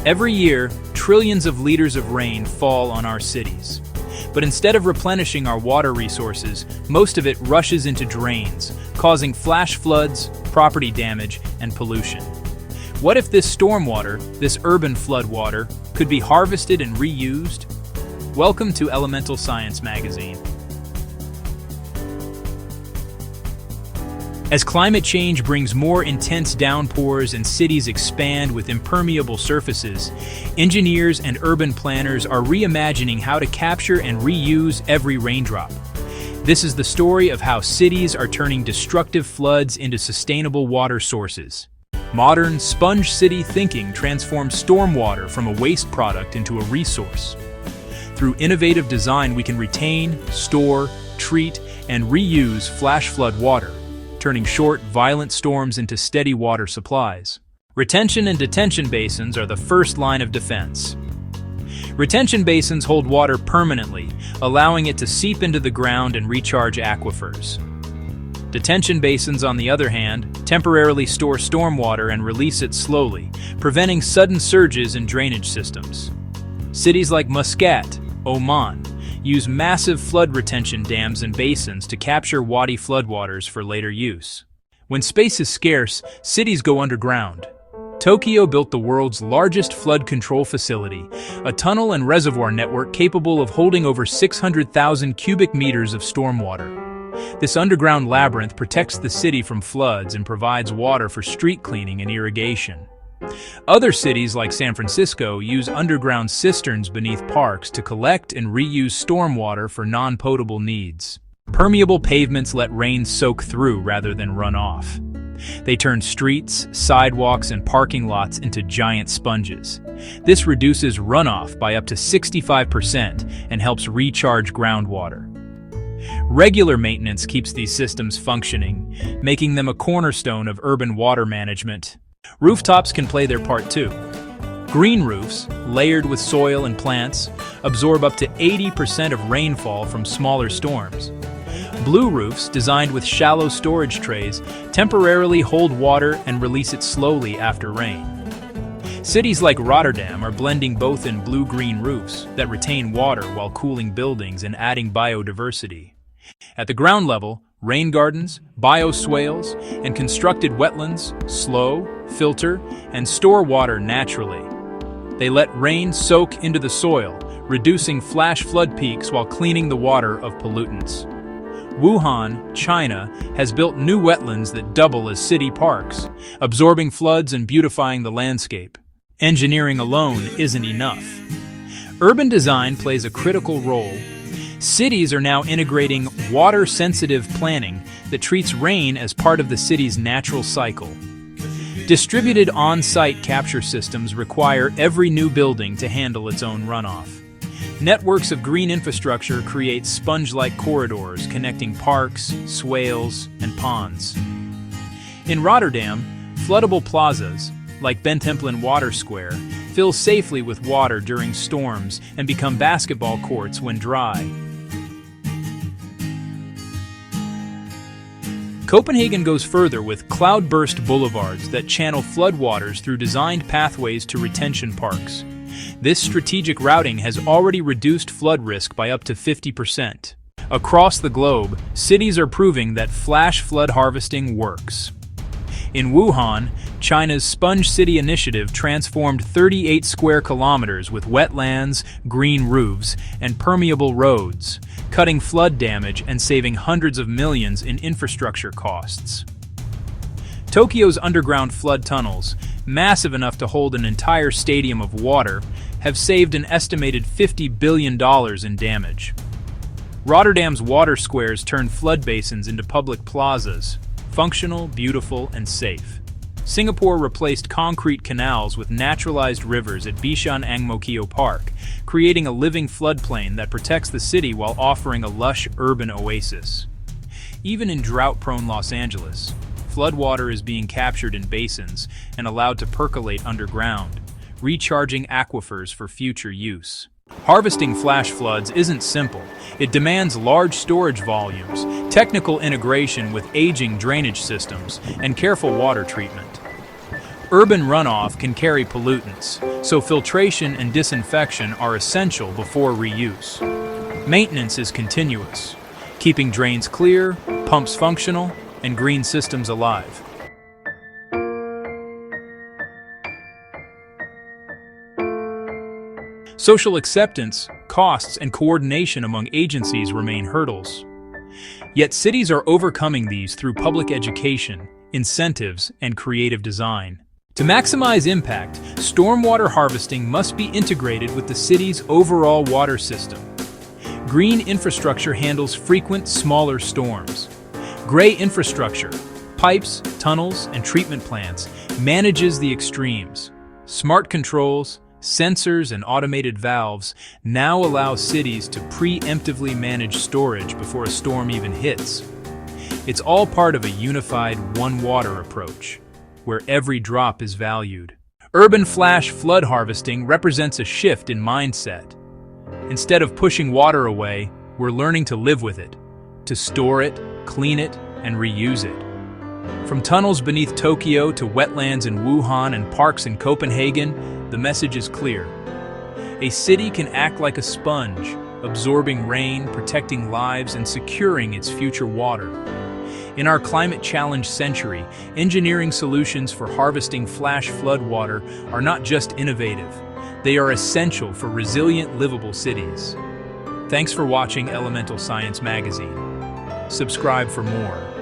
Every year, trillions of liters of rain fall on our cities. But instead of replenishing our water resources, most of it rushes into drains, causing flash floods, property damage, and pollution. What if this stormwater, this urban floodwater, could be harvested and reused? Welcome to Elemental Science Magazine. As climate change brings more intense downpours and cities expand with impermeable surfaces, engineers and urban planners are reimagining how to capture and reuse every raindrop. This is the story of how cities are turning destructive floods into sustainable water sources. Modern sponge city thinking transforms stormwater from a waste product into a resource. Through innovative design, we can retain, store, treat, and reuse flash flood water, turning short, violent storms into steady water supplies. Retention and detention basins are the first line of defense. Retention basins hold water permanently, allowing it to seep into the ground and recharge aquifers. Detention basins, on the other hand, temporarily store stormwater and release it slowly, preventing sudden surges in drainage systems. Cities like Muscat, Oman, use massive flood retention dams and basins to capture wadi floodwaters for later use. When space is scarce, cities go underground. Tokyo built the world's largest flood control facility, a tunnel and reservoir network capable of holding over 600,000 cubic meters of stormwater. This underground labyrinth protects the city from floods and provides water for street cleaning and irrigation. Other cities like San Francisco use underground cisterns beneath parks to collect and reuse stormwater for non-potable needs. Permeable pavements let rain soak through rather than run off. They turn streets, sidewalks, and parking lots into giant sponges. This reduces runoff by up to 65% and helps recharge groundwater. Regular maintenance keeps these systems functioning, making them a cornerstone of urban water management. Rooftops can play their part too. Green roofs, layered with soil and plants, absorb up to 80% of rainfall from smaller storms. Blue roofs, designed with shallow storage trays, temporarily hold water and release it slowly after rain. Cities like Rotterdam are blending both in blue-green roofs that retain water while cooling buildings and adding biodiversity. At the ground level, rain gardens, bioswales, and constructed wetlands slow, filter, and store water naturally. They let rain soak into the soil, reducing flash flood peaks while cleaning the water of pollutants. Wuhan, China, has built new wetlands that double as city parks, absorbing floods and beautifying the landscape. Engineering alone isn't enough. Urban design plays a critical role. Cities are now integrating water-sensitive planning that treats rain as part of the city's natural cycle. Distributed on-site capture systems require every new building to handle its own runoff. Networks of green infrastructure create sponge-like corridors connecting parks, swales, and ponds. In Rotterdam, floodable plazas, like Bentempelen Water Square, fill safely with water during storms and become basketball courts when dry. Copenhagen goes further with cloudburst boulevards that channel floodwaters through designed pathways to retention parks. This strategic routing has already reduced flood risk by up to 50%. Across the globe, cities are proving that flash flood harvesting works. In Wuhan, China's Sponge City initiative transformed 38 square kilometers with wetlands, green roofs, and permeable roads, cutting flood damage and saving hundreds of millions in infrastructure costs. Tokyo's underground flood tunnels, massive enough to hold an entire stadium of water, have saved an estimated $50 billion in damage. Rotterdam's water squares turned flood basins into public plazas, functional, beautiful, and safe. Singapore replaced concrete canals with naturalized rivers at Bishan Ang Mo Kio Park, creating a living floodplain that protects the city while offering a lush urban oasis. Even in drought-prone Los Angeles, floodwater is being captured in basins and allowed to percolate underground, recharging aquifers for future use. Harvesting flash floods isn't simple. It demands large storage volumes, technical integration with aging drainage systems, and careful water treatment. Urban runoff can carry pollutants, so filtration and disinfection are essential before reuse. Maintenance is continuous, keeping drains clear, pumps functional, and green systems alive. Social acceptance, costs, and coordination among agencies remain hurdles. Yet cities are overcoming these through public education, incentives, and creative design. To maximize impact, stormwater harvesting must be integrated with the city's overall water system. Green infrastructure handles frequent, smaller storms. Gray infrastructure, pipes, tunnels, and treatment plants, manages the extremes. Smart controls, sensors, and automated valves now allow cities to preemptively manage storage before a storm even hits. It's all part of a unified one water approach, where every drop is valued. Urban flash flood harvesting represents a shift in mindset. Instead of pushing water away, we're learning to live with it, to store it, clean it, and reuse it. From tunnels beneath Tokyo to wetlands in Wuhan and parks in Copenhagen, the message is clear. A city can act like a sponge, absorbing rain, protecting lives, and securing its future water. In our climate challenge century, engineering solutions for harvesting flash flood water are not just innovative, they are essential for resilient, livable cities. Thanks for watching Elemental Science Magazine. Subscribe for more.